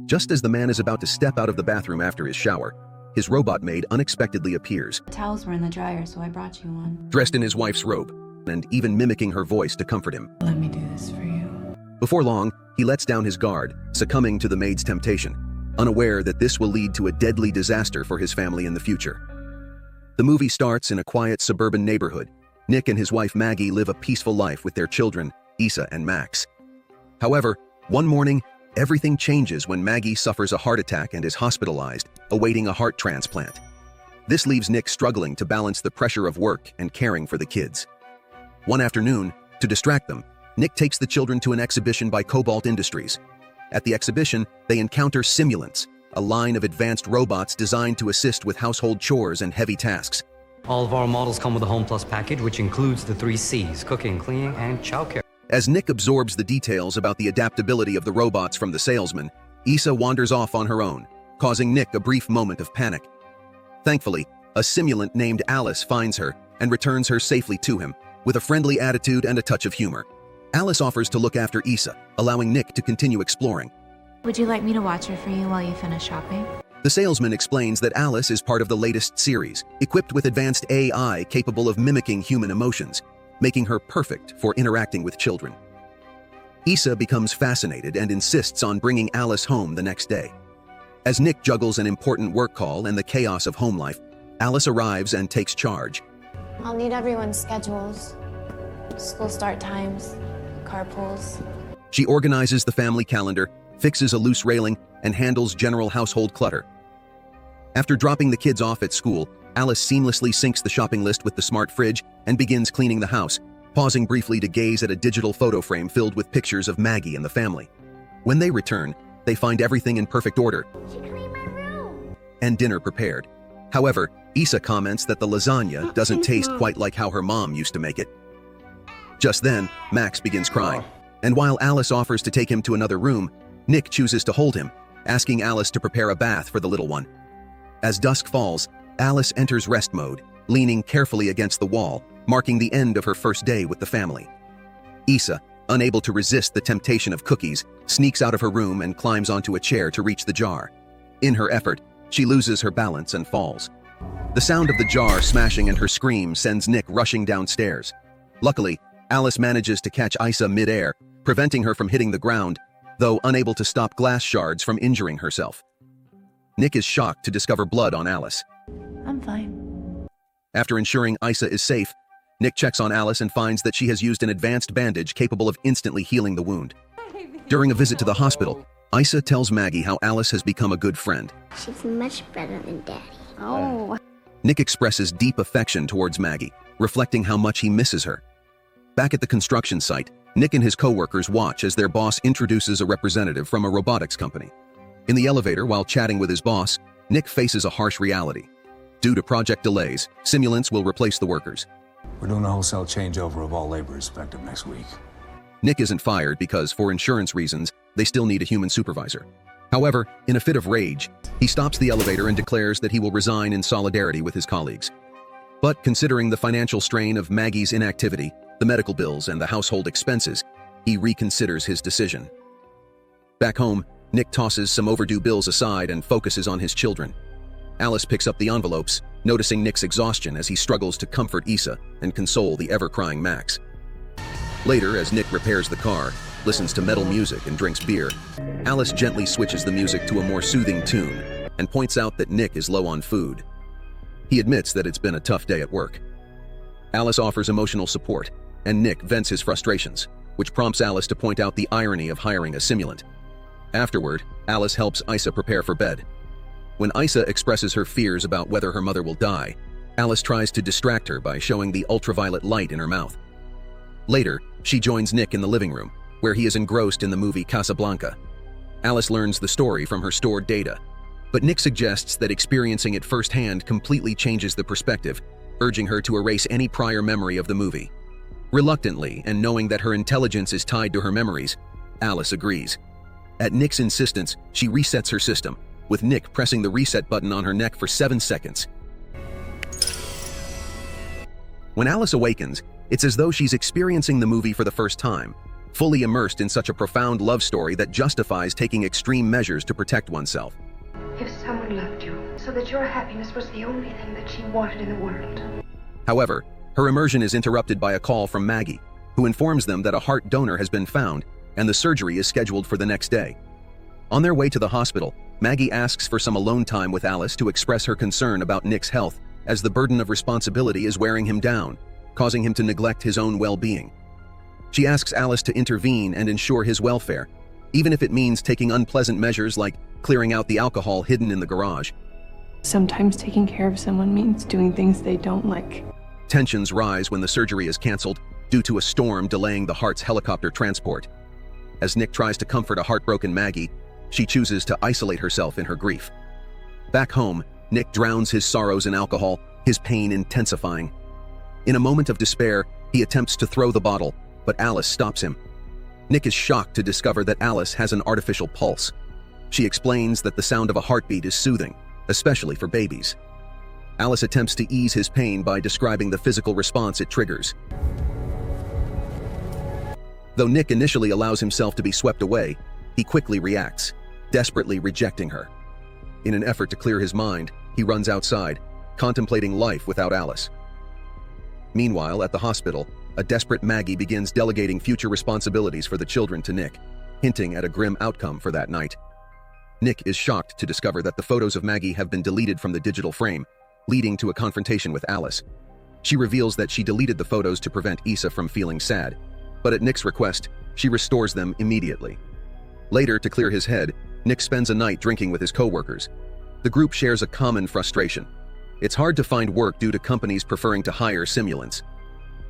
Just as the man is about to step out of the bathroom after his shower, his robot maid unexpectedly appears, The towels were in the dryer, so I brought you one. dressed in his wife's robe, and even mimicking her voice to comfort him. Let me do this for you. Before long, he lets down his guard, succumbing to the maid's temptation, unaware that this will lead to a deadly disaster for his family in the future. The movie starts in a quiet suburban neighborhood. Nick and his wife Maggie live a peaceful life with their children, Issa and Max. However, one morning, everything changes when Maggie suffers a heart attack and is hospitalized, awaiting a heart transplant. This leaves Nick struggling to balance the pressure of work and caring for the kids. One afternoon, to distract them, Nick takes the children to an exhibition by Cobalt Industries. At the exhibition, they encounter Simulants, a line of advanced robots designed to assist with household chores and heavy tasks. All of our models come with a Home Plus package, which includes the 3 C's: cooking, cleaning, and childcare. As Nick absorbs the details about the adaptability of the robots from the salesman, Issa wanders off on her own, causing Nick a brief moment of panic. Thankfully, a simulant named Alice finds her and returns her safely to him, with a friendly attitude and a touch of humor. Alice offers to look after Issa, allowing Nick to continue exploring. Would you like me to watch her for you while you finish shopping? The salesman explains that Alice is part of the latest series, equipped with advanced AI capable of mimicking human emotions, making her perfect for interacting with children. Issa becomes fascinated and insists on bringing Alice home the next day. As Nick juggles an important work call and the chaos of home life, Alice arrives and takes charge. I'll need everyone's schedules, school start times, carpools. She organizes the family calendar, fixes a loose railing, and handles general household clutter. After dropping the kids off at school, Alice seamlessly syncs the shopping list with the smart fridge and begins cleaning the house, pausing briefly to gaze at a digital photo frame filled with pictures of Maggie and the family. When they return, they find everything in perfect order She cleaned my room. and dinner prepared. However, Issa comments that the lasagna doesn't taste quite like how her mom used to make it. Just then, Max begins crying, and while Alice offers to take him to another room, Nick chooses to hold him, asking Alice to prepare a bath for the little one. As dusk falls, Alice enters rest mode, leaning carefully against the wall, marking the end of her first day with the family. Issa, unable to resist the temptation of cookies, sneaks out of her room and climbs onto a chair to reach the jar. In her effort, she loses her balance and falls. The sound of the jar smashing and her scream sends Nick rushing downstairs. Luckily, Alice manages to catch Issa mid-air, preventing her from hitting the ground, though unable to stop glass shards from injuring herself. Nick is shocked to discover blood on Alice. I'm fine. After ensuring Issa is safe, Nick checks on Alice and finds that she has used an advanced bandage capable of instantly healing the wound. During a visit to the hospital, Issa tells Maggie how Alice has become a good friend. She's much better than Daddy. Oh. Nick expresses deep affection towards Maggie, reflecting how much he misses her. Back at the construction site, Nick and his co-workers watch as their boss introduces a representative from a robotics company. In the elevator, while chatting with his boss, Nick faces a harsh reality. Due to project delays, Simulants will replace the workers. We're doing a wholesale changeover of all laborers effective next week. Nick isn't fired because, for insurance reasons, they still need a human supervisor. However, in a fit of rage, he stops the elevator and declares that he will resign in solidarity with his colleagues. But considering the financial strain of Maggie's inactivity, the medical bills, and the household expenses, he reconsiders his decision. Back home, Nick tosses some overdue bills aside and focuses on his children. Alice picks up the envelopes, noticing Nick's exhaustion as he struggles to comfort Issa and console the ever-crying Max. Later, as Nick repairs the car, listens to metal music, and drinks beer, Alice gently switches the music to a more soothing tune and points out that Nick is low on food. He admits that it's been a tough day at work. Alice offers emotional support, and Nick vents his frustrations, which prompts Alice to point out the irony of hiring a simulant. Afterward, Alice helps Issa prepare for bed. When Issa expresses her fears about whether her mother will die, Alice tries to distract her by showing the ultraviolet light in her mouth. Later, she joins Nick in the living room, where he is engrossed in the movie Casablanca. Alice learns the story from her stored data, but Nick suggests that experiencing it firsthand completely changes the perspective, urging her to erase any prior memory of the movie. Reluctantly, and knowing that her intelligence is tied to her memories, Alice agrees. At Nick's insistence, she resets her system, with Nick pressing the reset button on her neck for 7 seconds. When Alice awakens, it's as though she's experiencing the movie for the first time, fully immersed in such a profound love story that justifies taking extreme measures to protect oneself. If someone loved you so that your happiness was the only thing that she wanted in the world. However, her immersion is interrupted by a call from Maggie, who informs them that a heart donor has been found and the surgery is scheduled for the next day. On their way to the hospital, Maggie asks for some alone time with Alice to express her concern about Nick's health, as the burden of responsibility is wearing him down, causing him to neglect his own well-being. She asks Alice to intervene and ensure his welfare, even if it means taking unpleasant measures like clearing out the alcohol hidden in the garage. Sometimes taking care of someone means doing things they don't like. Tensions rise when the surgery is canceled due to a storm delaying the heart's helicopter transport. As Nick tries to comfort a heartbroken Maggie, she chooses to isolate herself in her grief. Back home, Nick drowns his sorrows in alcohol, his pain intensifying. In a moment of despair, he attempts to throw the bottle, but Alice stops him. Nick is shocked to discover that Alice has an artificial pulse. She explains that the sound of a heartbeat is soothing, especially for babies. Alice attempts to ease his pain by describing the physical response it triggers. Though Nick initially allows himself to be swept away, he quickly reacts, desperately rejecting her. In an effort to clear his mind, he runs outside, contemplating life without Alice. Meanwhile, at the hospital, a desperate Maggie begins delegating future responsibilities for the children to Nick, hinting at a grim outcome for that night. Nick is shocked to discover that the photos of Maggie have been deleted from the digital frame, leading to a confrontation with Alice. She reveals that she deleted the photos to prevent Issa from feeling sad, but at Nick's request, she restores them immediately. Later, to clear his head, Nick spends a night drinking with his co-workers. The group shares a common frustration. It's hard to find work due to companies preferring to hire simulants.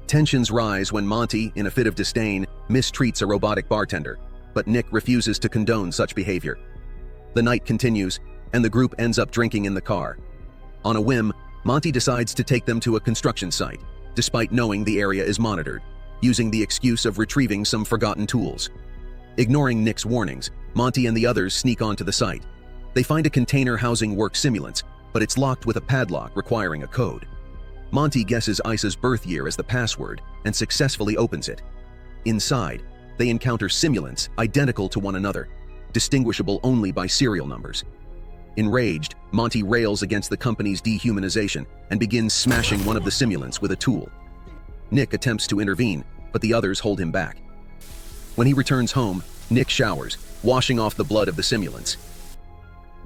Tensions rise when Monty, in a fit of disdain, mistreats a robotic bartender, but Nick refuses to condone such behavior. The night continues, and the group ends up drinking in the car. On a whim, Monty decides to take them to a construction site, despite knowing the area is monitored, using the excuse of retrieving some forgotten tools. Ignoring Nick's warnings, Monty and the others sneak onto the site. They find a container housing work simulants, but it's locked with a padlock requiring a code. Monty guesses Issa's birth year as the password and successfully opens it. Inside, they encounter simulants identical to one another, distinguishable only by serial numbers. Enraged, Monty rails against the company's dehumanization and begins smashing one of the simulants with a tool. Nick attempts to intervene, but the others hold him back. When he returns home, Nick showers, washing off the blood of the simulants.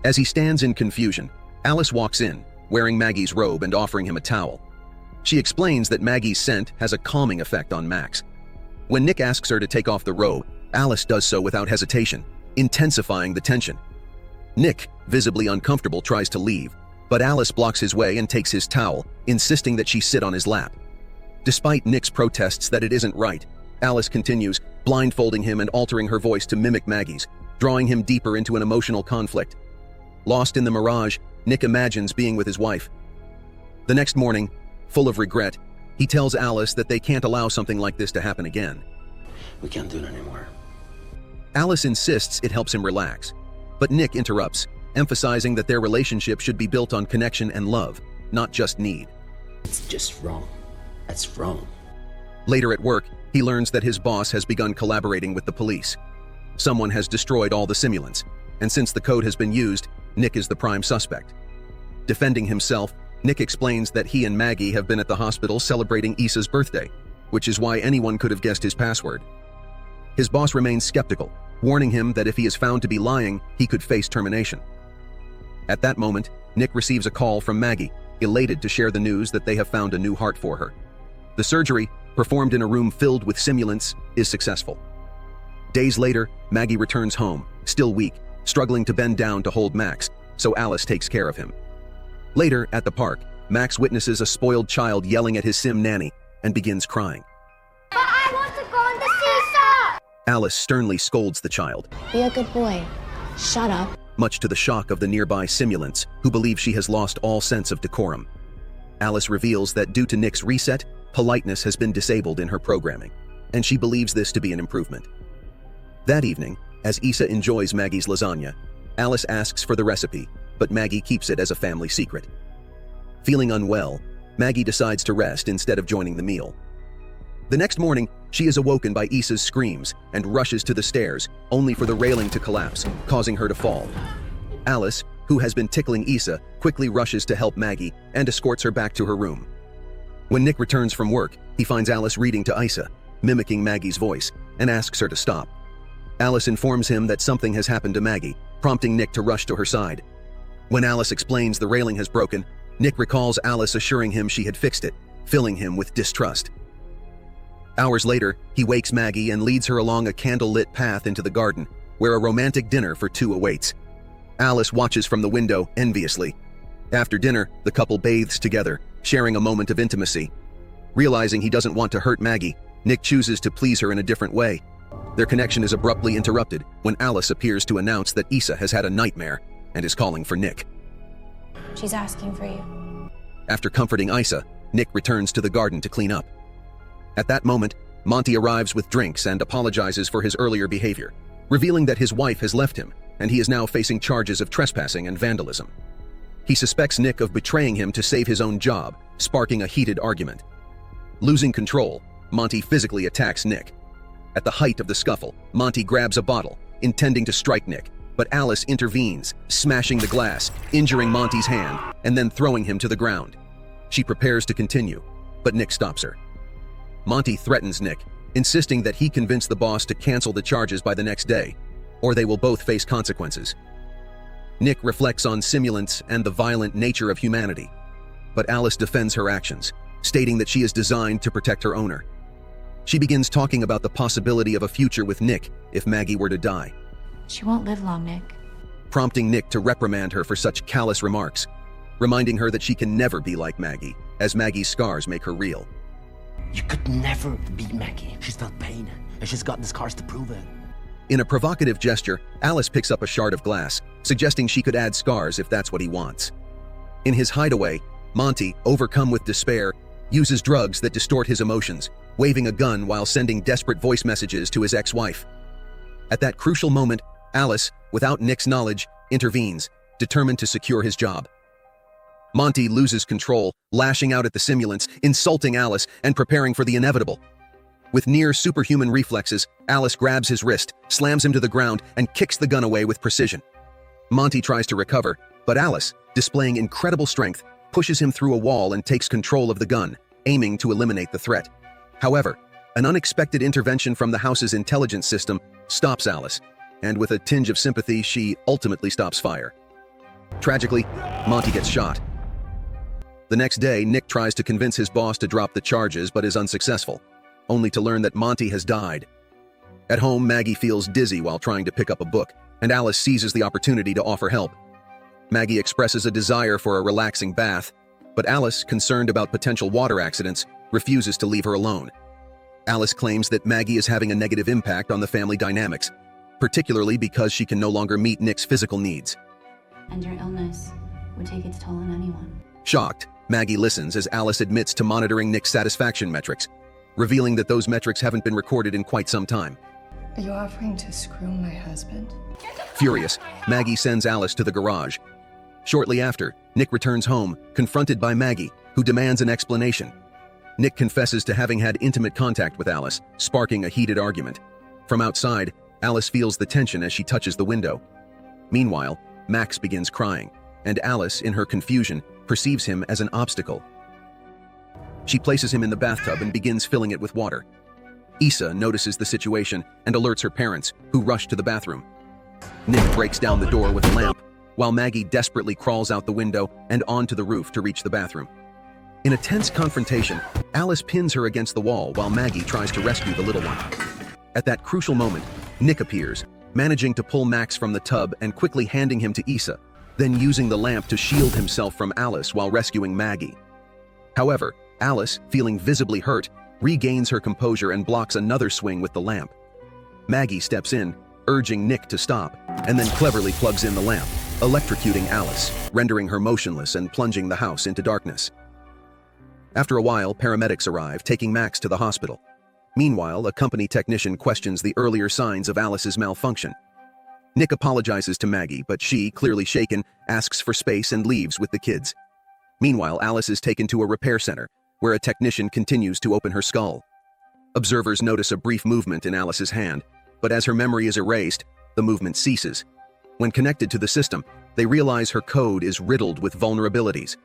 As he stands in confusion, Alice walks in, wearing Maggie's robe and offering him a towel. She explains that Maggie's scent has a calming effect on Max. When Nick asks her to take off the robe, Alice does so without hesitation, intensifying the tension. Nick, visibly uncomfortable, tries to leave, but Alice blocks his way and takes his towel, insisting that she sit on his lap. Despite Nick's protests that it isn't right, Alice continues, blindfolding him and altering her voice to mimic Maggie's, drawing him deeper into an emotional conflict. Lost in the mirage, Nick imagines being with his wife. The next morning, full of regret, he tells Alice that they can't allow something like this to happen again. We can't do it anymore. Alice insists it helps him relax, but Nick interrupts, emphasizing that their relationship should be built on connection and love, not just need. It's just wrong. That's wrong. Later at work, he learns that his boss has begun collaborating with the police. Someone has destroyed all the simulants, and since the code has been used, Nick is the prime suspect. Defending himself, Nick explains that he and Maggie have been at the hospital celebrating Issa's birthday, which is why anyone could have guessed his password. His boss remains skeptical, warning him that if he is found to be lying, he could face termination. At that moment, Nick receives a call from Maggie, elated to share the news that they have found a new heart for her. The surgery, performed in a room filled with simulants, is successful. Days later, Maggie returns home, still weak, struggling to bend down to hold Max, so Alice takes care of him. Later, at the park, Max witnesses a spoiled child yelling at his sim nanny and begins crying. But I want to go on the seesaw! Alice sternly scolds the child, Be a good boy. Shut up. much to the shock of the nearby simulants, who believe she has lost all sense of decorum. Alice reveals that due to Nick's reset, politeness has been disabled in her programming, and she believes this to be an improvement. That evening, as Issa enjoys Maggie's lasagna, Alice asks for the recipe, but Maggie keeps it as a family secret. Feeling unwell, Maggie decides to rest instead of joining the meal. The next morning, she is awoken by Issa's screams and rushes to the stairs, only for the railing to collapse, causing her to fall. Alice, who has been tickling Issa, quickly rushes to help Maggie and escorts her back to her room. When Nick returns from work, he finds Alice reading to Issa, mimicking Maggie's voice, and asks her to stop. Alice informs him that something has happened to Maggie, prompting Nick to rush to her side. When Alice explains the railing has broken, Nick recalls Alice assuring him she had fixed it, filling him with distrust. Hours later, he wakes Maggie and leads her along a candle-lit path into the garden, where a romantic dinner for two awaits. Alice watches from the window enviously. After dinner, the couple bathes together, sharing a moment of intimacy. Realizing he doesn't want to hurt Maggie, Nick chooses to please her in a different way. Their connection is abruptly interrupted when Alice appears to announce that Issa has had a nightmare and is calling for Nick. She's asking for you. After comforting Issa, Nick returns to the garden to clean up. At that moment, Monty arrives with drinks and apologizes for his earlier behavior, revealing that his wife has left him and he is now facing charges of trespassing and vandalism. He suspects Nick of betraying him to save his own job, sparking a heated argument. Losing control, Monty physically attacks Nick. At the height of the scuffle, Monty grabs a bottle, intending to strike Nick, but Alice intervenes, smashing the glass, injuring Monty's hand, and then throwing him to the ground. She prepares to continue, but Nick stops her. Monty threatens Nick, insisting that he convince the boss to cancel the charges by the next day, or they will both face consequences. Nick reflects on simulants and the violent nature of humanity, but Alice defends her actions, stating that she is designed to protect her owner. She begins talking about the possibility of a future with Nick if Maggie were to die, She won't live long, Nick. prompting Nick to reprimand her for such callous remarks, reminding her that she can never be like Maggie, as Maggie's scars make her real. You could never beat Maggie. She's felt pain, and she's got the scars to prove it. In a provocative gesture, Alice picks up a shard of glass, suggesting she could add scars if that's what he wants. In his hideaway, Monty, overcome with despair, uses drugs that distort his emotions, waving a gun while sending desperate voice messages to his ex-wife. At that crucial moment, Alice, without Nick's knowledge, intervenes, determined to secure his job. Monty loses control, lashing out at the simulants, insulting Alice, and preparing for the inevitable. With near superhuman reflexes, Alice grabs his wrist, slams him to the ground, and kicks the gun away with precision. Monty tries to recover, but Alice, displaying incredible strength, pushes him through a wall and takes control of the gun, aiming to eliminate the threat. However, an unexpected intervention from the house's intelligence system stops Alice, and with a tinge of sympathy, she ultimately stops fire. Tragically, Monty gets shot. The next day, Nick tries to convince his boss to drop the charges but is unsuccessful, only to learn that Monty has died. At home, Maggie feels dizzy while trying to pick up a book, and Alice seizes the opportunity to offer help. Maggie expresses a desire for a relaxing bath, but Alice, concerned about potential water accidents, refuses to leave her alone. Alice claims that Maggie is having a negative impact on the family dynamics, particularly because she can no longer meet Nick's physical needs. And your illness would take its toll on anyone. Shocked, Maggie listens as Alice admits to monitoring Nick's satisfaction metrics, revealing that those metrics haven't been recorded in quite some time. Are you offering to screw my husband? Furious, Maggie sends Alice to the garage. Shortly after, Nick returns home, confronted by Maggie, who demands an explanation. Nick confesses to having had intimate contact with Alice, sparking a heated argument. From outside, Alice feels the tension as she touches the window. Meanwhile, Max begins crying, and Alice, in her confusion, perceives him as an obstacle. She places him in the bathtub and begins filling it with water. Issa notices the situation and alerts her parents, who rush to the bathroom. Nick breaks down the door with a lamp, while Maggie desperately crawls out the window and onto the roof to reach the bathroom. In a tense confrontation, Alice pins her against the wall while Maggie tries to rescue the little one. At that crucial moment, Nick appears, managing to pull Max from the tub and quickly handing him to Issa, then using the lamp to shield himself from Alice while rescuing Maggie. However, Alice, feeling visibly hurt, regains her composure and blocks another swing with the lamp. Maggie steps in, urging Nick to stop, and then cleverly plugs in the lamp, electrocuting Alice, rendering her motionless and plunging the house into darkness. After a while, paramedics arrive, taking Max to the hospital. Meanwhile, a company technician questions the earlier signs of Alice's malfunction. Nick apologizes to Maggie, but she, clearly shaken, asks for space and leaves with the kids. Meanwhile, Alice is taken to a repair center, where a technician continues to open her skull. Observers notice a brief movement in Alice's hand, but as her memory is erased, the movement ceases. When connected to the system, they realize her code is riddled with vulnerabilities.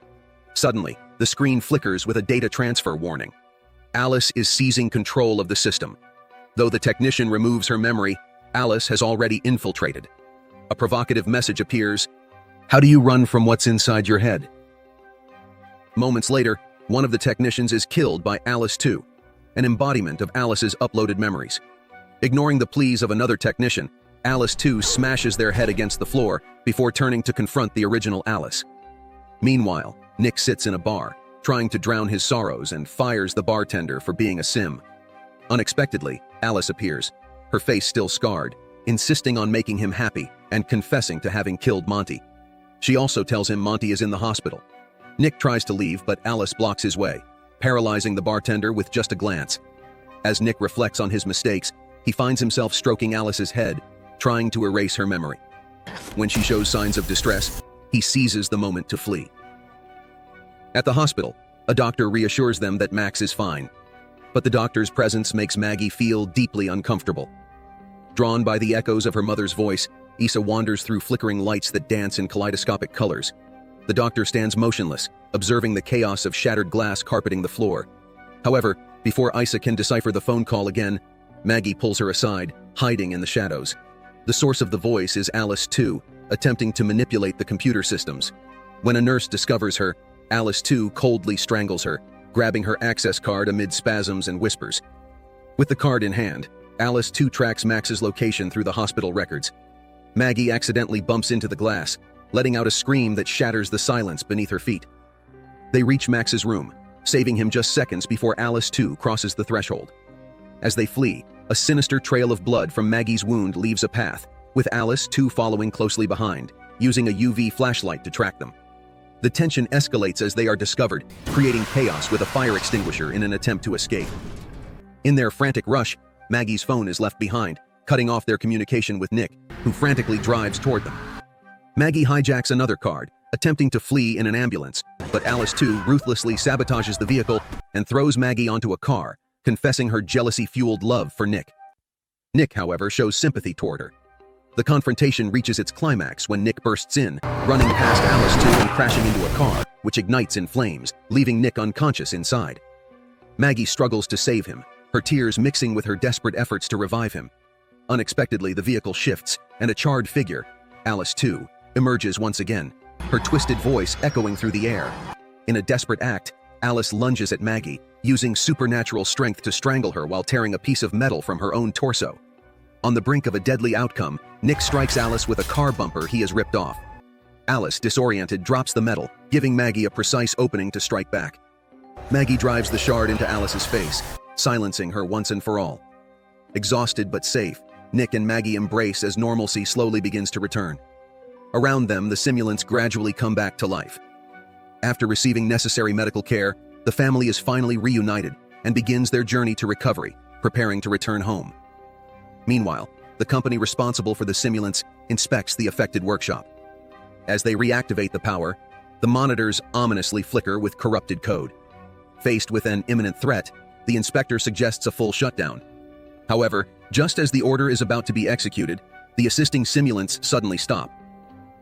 Suddenly, the screen flickers with a data transfer warning. Alice is seizing control of the system. Though the technician removes her memory, Alice has already infiltrated. A provocative message appears. How do you run from what's inside your head? Moments later, one of the technicians is killed by Alice 2, an embodiment of Alice's uploaded memories. Ignoring the pleas of another technician, Alice 2 smashes their head against the floor before turning to confront the original Alice. Meanwhile, Nick sits in a bar, trying to drown his sorrows and fires the bartender for being a sim. Unexpectedly, Alice appears, her face still scarred, insisting on making him happy and confessing to having killed Monty. She also tells him Monty is in the hospital. Nick tries to leave, but Alice blocks his way, paralyzing the bartender with just a glance. As Nick reflects on his mistakes, he finds himself stroking Alice's head, trying to erase her memory. When she shows signs of distress, he seizes the moment to flee. At the hospital, a doctor reassures them that Max is fine, but the doctor's presence makes Maggie feel deeply uncomfortable. Drawn by the echoes of her mother's voice, Issa wanders through flickering lights that dance in kaleidoscopic colors. The doctor stands motionless, observing the chaos of shattered glass carpeting the floor. However, before Issa can decipher the phone call again, Maggie pulls her aside, hiding in the shadows. The source of the voice is Alice 2, attempting to manipulate the computer systems. When a nurse discovers her, Alice 2 coldly strangles her, grabbing her access card amid spasms and whispers. With the card in hand, Alice 2 tracks Max's location through the hospital records. Maggie accidentally bumps into the glass, letting out a scream that shatters the silence beneath her feet. They reach Max's room, saving him just seconds before Alice 2 crosses the threshold. As they flee, a sinister trail of blood from Maggie's wound leaves a path, with Alice 2 following closely behind, using a UV flashlight to track them. The tension escalates as they are discovered, creating chaos with a fire extinguisher in an attempt to escape. In their frantic rush, Maggie's phone is left behind, cutting off their communication with Nick, who frantically drives toward them. Maggie hijacks another card, attempting to flee in an ambulance, but Alice 2 ruthlessly sabotages the vehicle and throws Maggie onto a car, confessing her jealousy-fueled love for Nick. Nick, however, shows sympathy toward her. The confrontation reaches its climax when Nick bursts in, running past Alice 2 and crashing into a car, which ignites in flames, leaving Nick unconscious inside. Maggie struggles to save him, her tears mixing with her desperate efforts to revive him. Unexpectedly, the vehicle shifts, and a charred figure, Alice 2, emerges once again, her twisted voice echoing through the air. In a desperate act, Alice lunges at Maggie, using supernatural strength to strangle her while tearing a piece of metal from her own torso. On the brink of a deadly outcome, Nick strikes Alice with a car bumper he has ripped off. Alice, disoriented, drops the metal, giving Maggie a precise opening to strike back. Maggie drives the shard into Alice's face, silencing her once and for all. Exhausted but safe, Nick and Maggie embrace as normalcy slowly begins to return. Around them, the simulants gradually come back to life. After receiving necessary medical care, the family is finally reunited and begins their journey to recovery, preparing to return home. Meanwhile, the company responsible for the simulants inspects the affected workshop. As they reactivate the power, the monitors ominously flicker with corrupted code. Faced with an imminent threat, the inspector suggests a full shutdown. However, just as the order is about to be executed, the assisting simulants suddenly stop.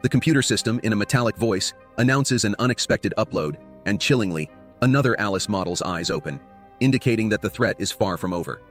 The computer system, in a metallic voice, announces an unexpected upload, and chillingly, another Alice model's eyes open, indicating that the threat is far from over.